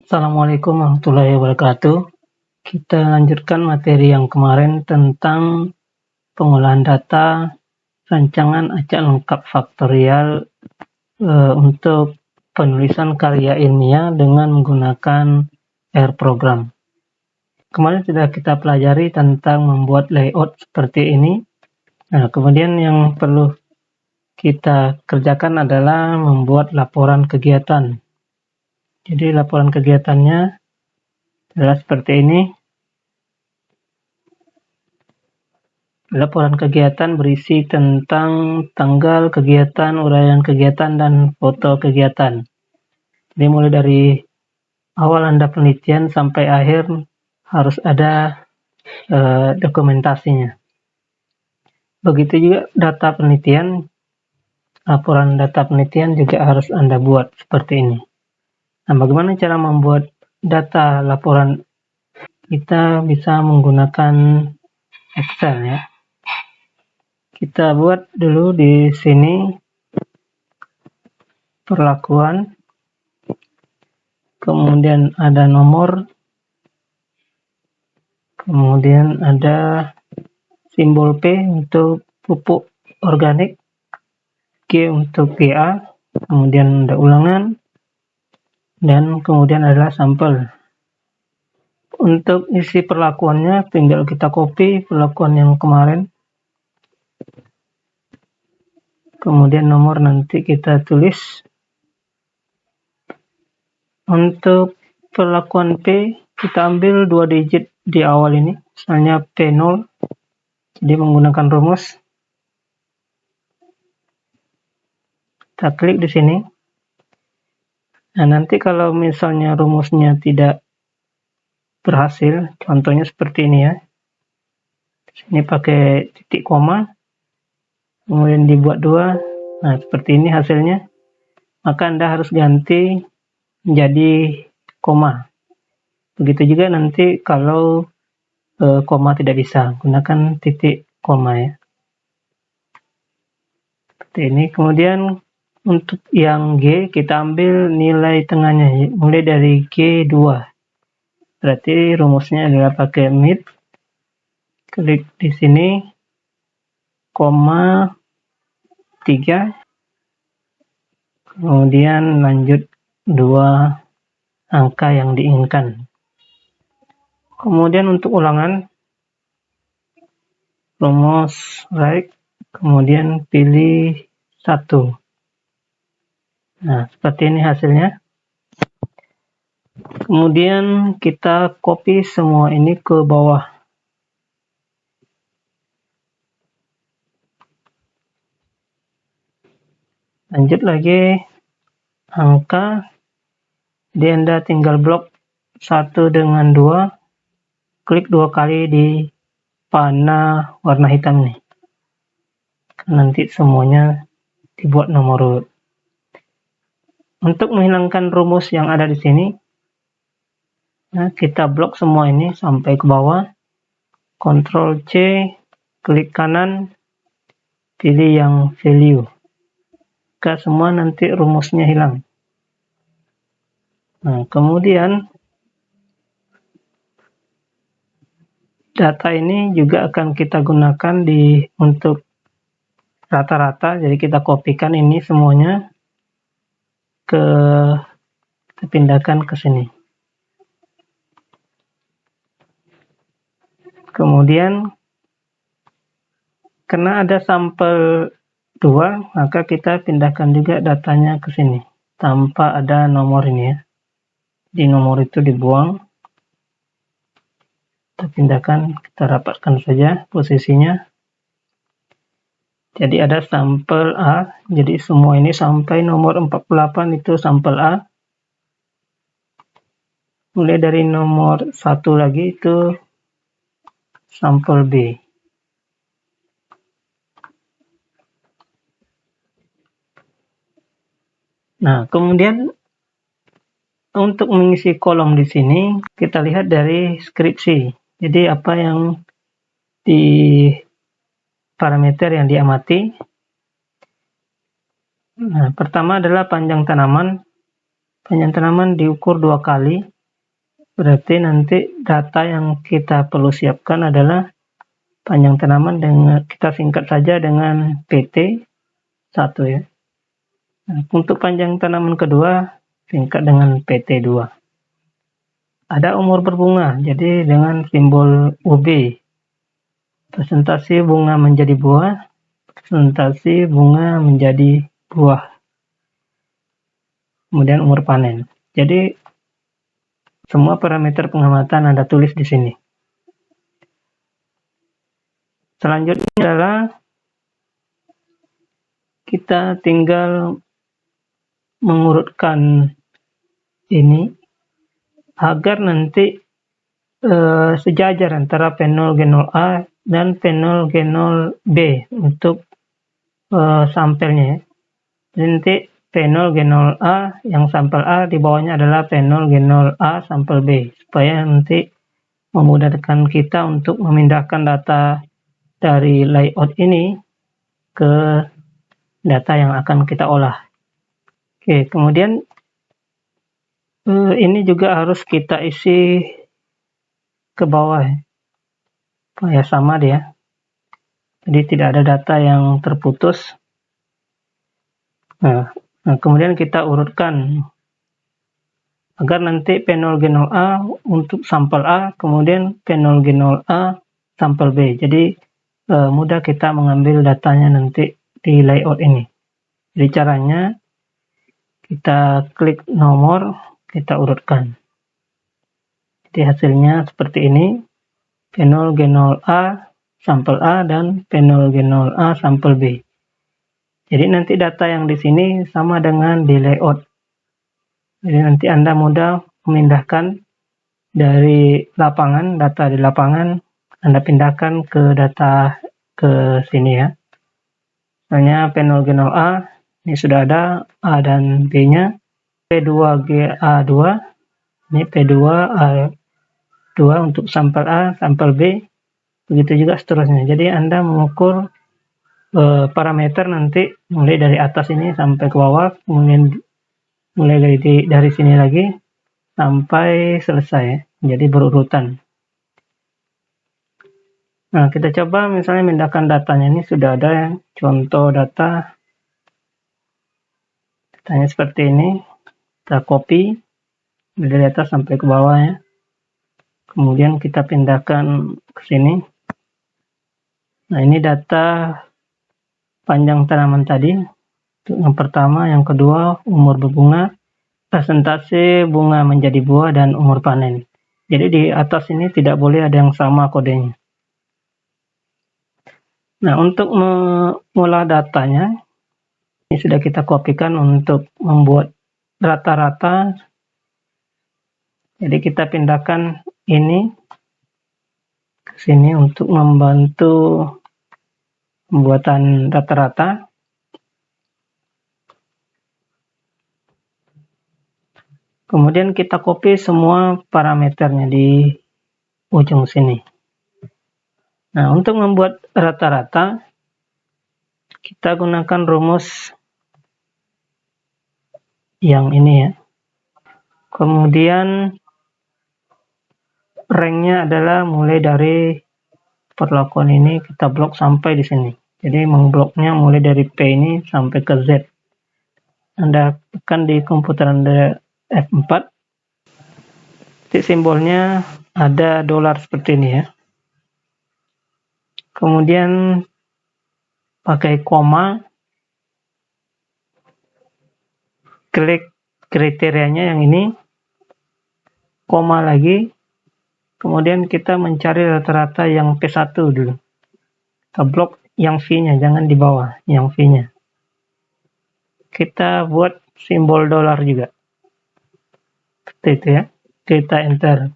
Assalamualaikum warahmatullahi wabarakatuh. Kita lanjutkan materi yang kemarin tentang pengolahan data rancangan acak lengkap faktorial untuk penulisan karya ilmiah dengan menggunakan R program. Kemarin sudah kita pelajari tentang membuat layout seperti ini. Nah, kemudian yang perlu kita kerjakan adalah membuat laporan kegiatan. Jadi laporan kegiatannya adalah seperti ini. Laporan kegiatan berisi tentang tanggal kegiatan, uraian kegiatan, dan foto kegiatan. Jadi mulai dari awal Anda penelitian sampai akhir harus ada dokumentasinya. Begitu juga data penelitian, laporan data penelitian juga harus Anda buat seperti ini. Nah, bagaimana cara membuat data laporan? Kita bisa menggunakan Excel ya. Kita buat dulu di sini perlakuan, kemudian ada nomor, kemudian ada simbol P untuk pupuk organik, G untuk GA, kemudian ada ulangan, dan kemudian adalah sampel. Untuk isi perlakuannya tinggal kita copy perlakuan yang kemarin, kemudian nomor nanti kita tulis. Untuk perlakuan P kita ambil 2 digit di awal ini, misalnya P0, jadi menggunakan rumus. Kita klik di sini. Nah, nanti kalau misalnya rumusnya tidak berhasil, contohnya seperti ini ya. Ini pakai titik koma, kemudian dibuat 2. Nah, seperti ini hasilnya. Maka Anda harus ganti menjadi koma. Begitu juga nanti kalau koma tidak bisa, gunakan titik koma ya. Seperti ini. Kemudian untuk yang G kita ambil nilai tengahnya, mulai dari G2. Berarti rumusnya adalah pakai mid. Klik di sini, koma 3. Kemudian lanjut 2 angka yang diinginkan. Kemudian untuk ulangan, rumus right, kemudian pilih 1. Nah, seperti ini hasilnya. Kemudian kita copy semua ini ke bawah. Lanjut lagi, angka, di Anda tinggal blok 1 dengan 2, klik 2 kali di panah warna hitam nih. Nanti semuanya dibuat nomor urut. Untuk menghilangkan rumus yang ada di sini, nah, kita blok semua ini sampai ke bawah, Ctrl C, klik kanan, pilih yang value. Maka semua nanti rumusnya hilang. Nah, kemudian data ini juga akan kita gunakan untuk rata-rata. Jadi kita kopikan ini semuanya kita pindahkan ke sini. Kemudian karena ada sampel 2, maka kita pindahkan juga datanya ke sini tanpa ada nomor ini ya. Di nomor itu dibuang. Kita pindahkan, kita rapatkan saja posisinya. Jadi ada sampel A, jadi semua ini sampai nomor 48 itu sampel A. Mulai dari nomor 1 lagi itu sampel B. Nah, kemudian untuk mengisi kolom di sini, kita lihat dari skripsi. Jadi apa yang di parameter yang diamati. Nah, pertama adalah panjang tanaman. Panjang tanaman diukur 2 kali. Berarti nanti data yang kita perlu siapkan adalah panjang tanaman, dengan kita singkat saja dengan PT 1 ya. Nah, untuk panjang tanaman kedua singkat dengan PT 2. Ada umur berbunga, jadi dengan simbol UB. Presentasi bunga menjadi buah, presentasi bunga menjadi buah. Kemudian umur panen. Jadi semua parameter pengamatan Anda tulis di sini. Selanjutnya adalah kita tinggal mengurutkan ini agar nanti sejajar antara P0 G0A dan P0 G0B untuk sampelnya. Jadi nanti P0 G0A yang sampel A, di bawahnya adalah P0 G0A sampel B, supaya nanti memudahkan kita untuk memindahkan data dari layout ini ke data yang akan kita olah. Oke, kemudian ini juga harus kita isi ke bawah supaya sama dia, jadi tidak ada data yang terputus. Nah, kemudian kita urutkan agar nanti P0 G0A untuk sampel A, kemudian P0 G0A sampel B. Jadi mudah kita mengambil datanya nanti di layout ini. Jadi caranya kita klik nomor, kita urutkan. Jadi hasilnya seperti ini. P0 G0A sampel A dan P0 G0A sampel B. Jadi nanti data yang di sini sama dengan di layout. Jadi nanti Anda mudah memindahkan dari lapangan, data di lapangan, Anda pindahkan ke data ke sini ya. Misalnya P0 G0A, ini sudah ada A dan B-nya. P2GA2, ini P2A2 untuk sampel A, sampel B, begitu juga seterusnya. Jadi Anda mengukur parameter nanti mulai dari atas ini sampai ke bawah, kemudian mulai dari sini lagi sampai selesai, jadi berurutan. Nah, kita coba misalnya memindahkan datanya. Ini sudah ada ya, contoh datanya seperti ini. Kita copy dari atas sampai ke bawah ya, kemudian kita pindahkan ke sini. Nah, ini data panjang tanaman tadi. Yang pertama, yang kedua umur berbunga, presentasi bunga menjadi buah, dan umur panen. Jadi di atas ini tidak boleh ada yang sama kodenya. Nah, untuk mengolah datanya, ini sudah kita kopikan untuk membuat rata-rata. Jadi kita pindahkan ini ke sini untuk membantu pembuatan rata-rata. Kemudian kita copy semua parameternya di ujung sini. Nah, untuk membuat rata-rata, kita gunakan rumus yang ini ya. Kemudian ranknya adalah mulai dari perlakuan ini kita blok sampai di sini. Jadi membloknya mulai dari P ini sampai ke Z. Anda tekan di komputer Anda F4. Titik simbolnya ada dolar seperti ini ya. Kemudian pakai koma, klik kriterianya yang ini, koma lagi, kemudian kita mencari rata-rata yang P1 dulu. Kita blok yang V-nya, jangan di bawah, yang V-nya. Kita buat simbol dolar juga. Seperti itu ya. Kita enter.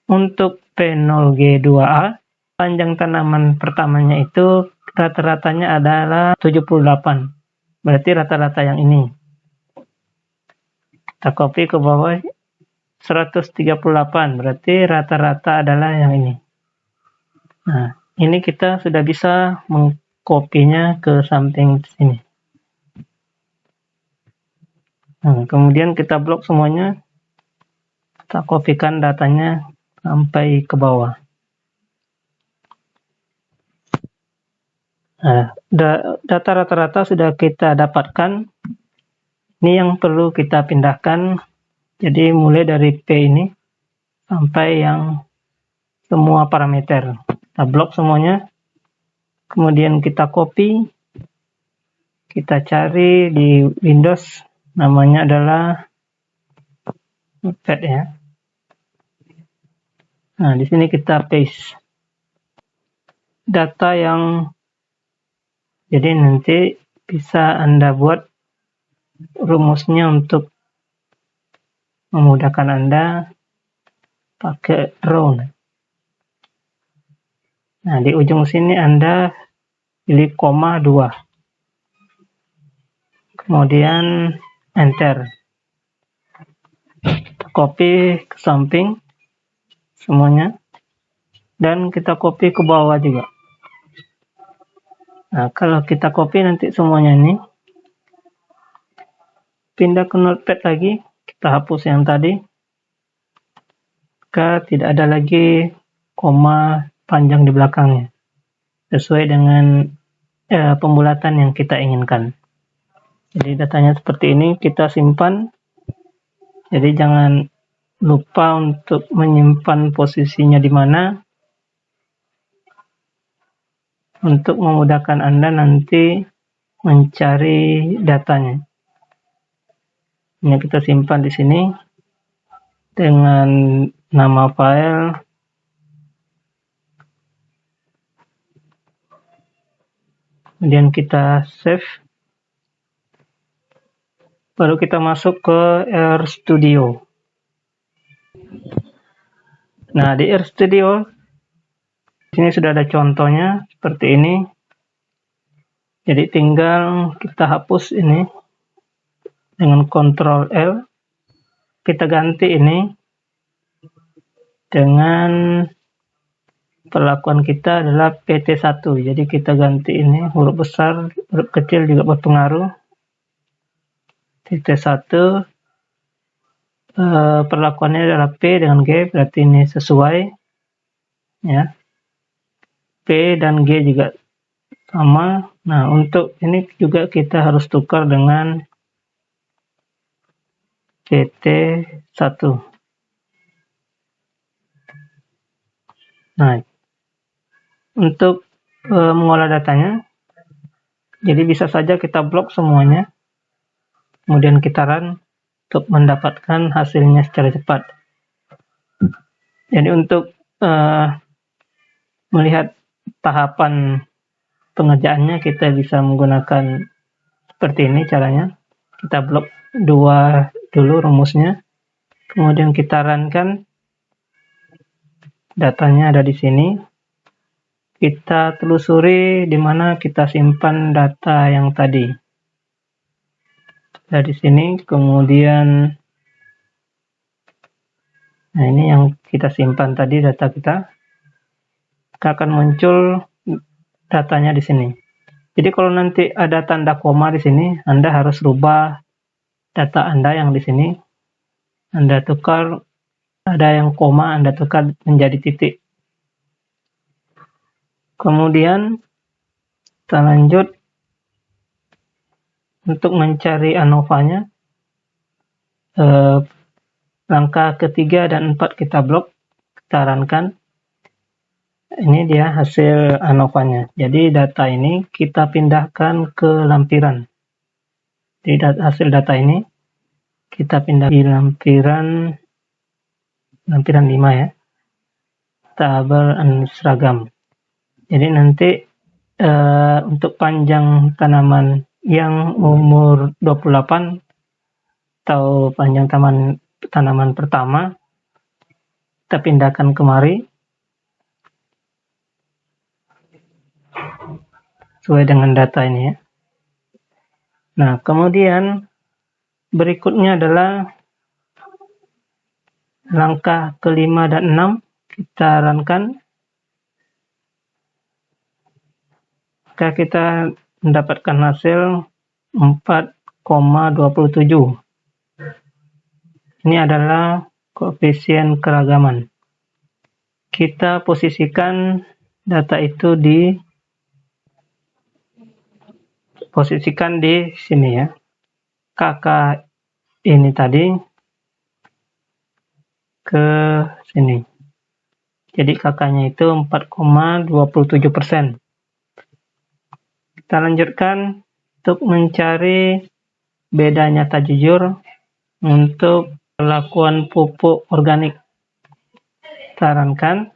Untuk P0G2A, panjang tanaman pertamanya itu rata-ratanya adalah 78. Berarti rata-rata yang ini. Kita copy ke bawah 138. Berarti rata-rata adalah yang ini. Nah, ini kita sudah bisa mengkopinya ke samping sini. Nah, kemudian kita blok semuanya. kita kopikan datanya sampai ke bawah. Nah, data rata-rata sudah kita dapatkan. Ini yang perlu kita pindahkan. Jadi mulai dari P ini sampai yang semua parameter. Kita blok semuanya. Kemudian kita copy. Kita cari di Windows. Namanya adalah Notepad ya. Nah, di sini kita paste data yang jadi nanti bisa Anda buat rumusnya untuk memudahkan Anda pakai row. Nah, di ujung sini Anda pilih koma 2. Kemudian enter. Copy ke samping semuanya. Dan kita copy ke bawah juga. Nah, kalau kita copy nanti semuanya ini, pindah ke Notepad lagi, kita hapus yang tadi. Maka tidak ada lagi koma panjang di belakangnya, sesuai dengan pembulatan yang kita inginkan. Jadi datanya seperti ini, kita simpan. Jadi jangan lupa untuk menyimpan posisinya di mana, untuk memudahkan Anda nanti mencari datanya. Ini kita simpan di sini dengan nama file. Kemudian kita save. Baru kita masuk ke RStudio. Nah, di RStudio sini sudah ada contohnya seperti ini. Jadi tinggal kita hapus ini dengan Ctrl L. Kita ganti ini dengan perlakuan kita adalah PT1. Jadi kita ganti ini huruf besar, huruf kecil juga berpengaruh. PT1 perlakuannya adalah P dengan G, berarti ini sesuai ya. P dan G juga sama. Nah, untuk ini juga kita harus tukar dengan PT1. Nah, untuk mengolah datanya, jadi bisa saja kita blok semuanya, kemudian kita run untuk mendapatkan hasilnya secara cepat. Jadi untuk melihat tahapan pengerjaannya, kita bisa menggunakan seperti ini caranya. Kita blok 2 dulu rumusnya, kemudian kita runkan. Datanya ada di sini. Kita telusuri di mana kita simpan data yang tadi. Dari sini, kemudian nah ini yang kita simpan tadi, data kita. Akan muncul datanya di sini. Jadi kalau nanti ada tanda koma di sini, Anda harus rubah data Anda yang di sini. Anda tukar, ada yang koma, Anda tukar menjadi titik. Kemudian kita lanjut untuk mencari ANOVA-nya. Langkah ketiga dan 4 kita blok, kita runkan. Ini dia hasil ANOVA-nya. Jadi data ini kita pindahkan ke lampiran. Jadi hasil data ini kita pindah di lampiran 5 ya. Tabel seragam. Jadi nanti untuk panjang tanaman yang umur 28 atau panjang tanaman pertama, kita pindahkan kemari sesuai dengan data ini ya. Nah, kemudian berikutnya adalah langkah kelima dan 6, kita runkan. Maka kita mendapatkan hasil 4,27. Ini adalah koefisien keragaman. Kita posisikan data itu posisikan di sini ya. Kakak ini tadi ke sini. Jadi kakaknya itu 4,27%. Kita lanjutkan untuk mencari beda nyata jujur untuk perlakuan pupuk organik. Sarankan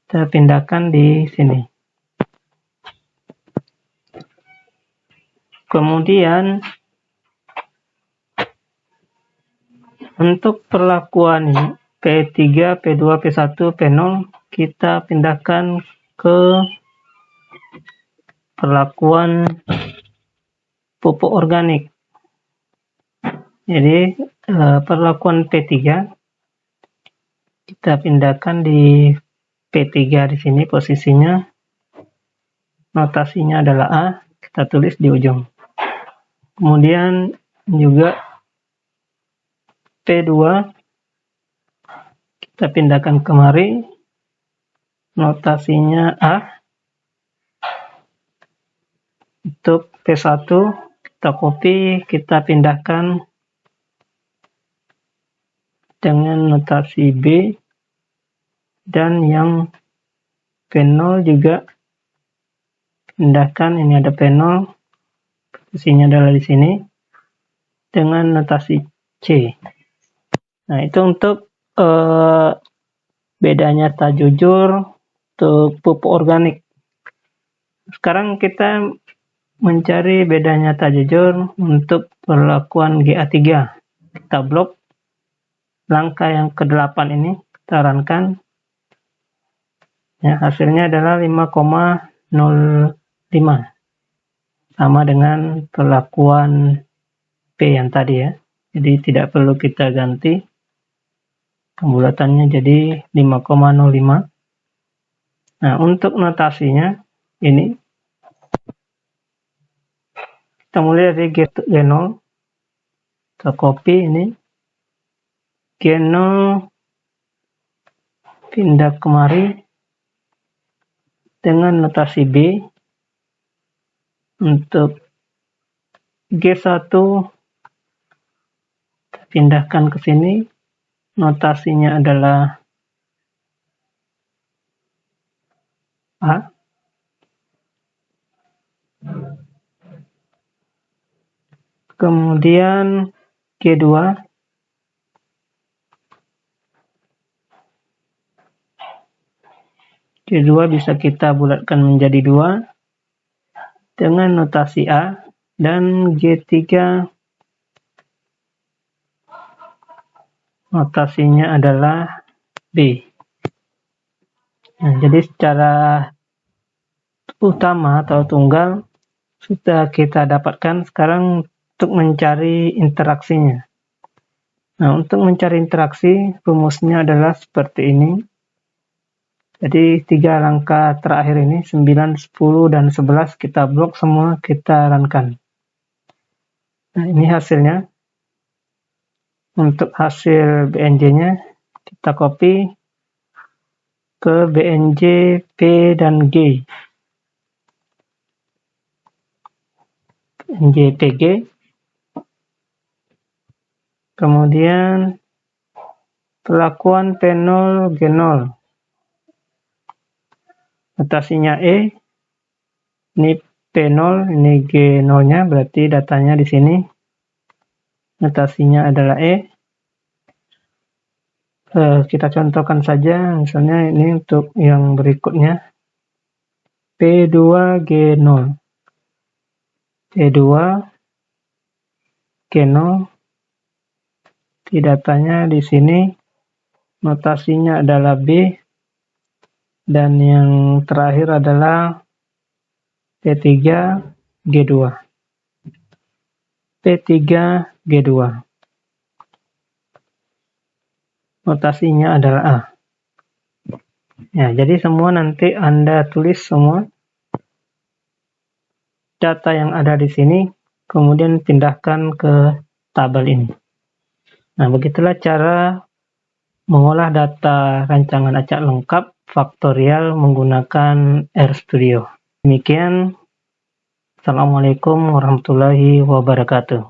kita pindahkan di sini. Kemudian untuk perlakuan ini P3, P2, P1, P0 kita pindahkan ke perlakuan pupuk organik. Jadi perlakuan P3 kita pindahkan di P3 di sini posisinya. Notasinya adalah A, kita tulis di ujung. Kemudian juga P2 kita pindahkan kemari, notasinya A. Untuk P1 kita copy, kita pindahkan dengan notasi B, dan yang P0 juga pindahkan, ini ada P0, posisinya adalah di sini, dengan notasi C. Nah, itu untuk beda nyata jujur untuk pupuk organik. Sekarang kita mencari beda nyata jujur untuk perlakuan GA3. Kita blok langkah yang ke-8 ini, kita runkan. Ya, hasilnya adalah 5,05. Sama dengan perlakuan P yang tadi ya. Jadi tidak perlu kita ganti. Pembulatannya jadi 5,05. Nah, untuk notasinya ini kita mulai dari G0. Kita copy ini. G0 pindah kemari dengan notasi B. Untuk G1 pindahkan ke sini, notasinya adalah A. Kemudian G2 bisa kita bulatkan menjadi 2 dengan notasi A, dan G3 notasinya adalah B. Nah, jadi secara utama atau tunggal sudah kita dapatkan. Sekarang untuk mencari interaksinya. Nah, untuk mencari interaksi rumusnya adalah seperti ini. Jadi 3 langkah terakhir ini 9, 10, dan 11 kita blok semua, kita runkan. Nah, ini hasilnya. Untuk hasil BNJ-nya kita copy ke BNJ P dan G. BNJ PG. Kemudian perlakuan P0 G0. Notasinya E. Ini P0, ini G0-nya, berarti datanya di sini. Notasinya adalah E. Kita contohkan saja, misalnya ini untuk yang berikutnya. P2 G0. P2 G0. Datanya di sini. Notasinya adalah B. Dan yang terakhir adalah P3 G2. P3 G2. Notasinya adalah A. Ya, jadi semua nanti Anda tulis semua data yang ada di sini, kemudian pindahkan ke tabel ini. Nah, begitulah cara mengolah data rancangan acak lengkap faktorial menggunakan RStudio. Demikian, Assalamualaikum warahmatullahi wabarakatuh.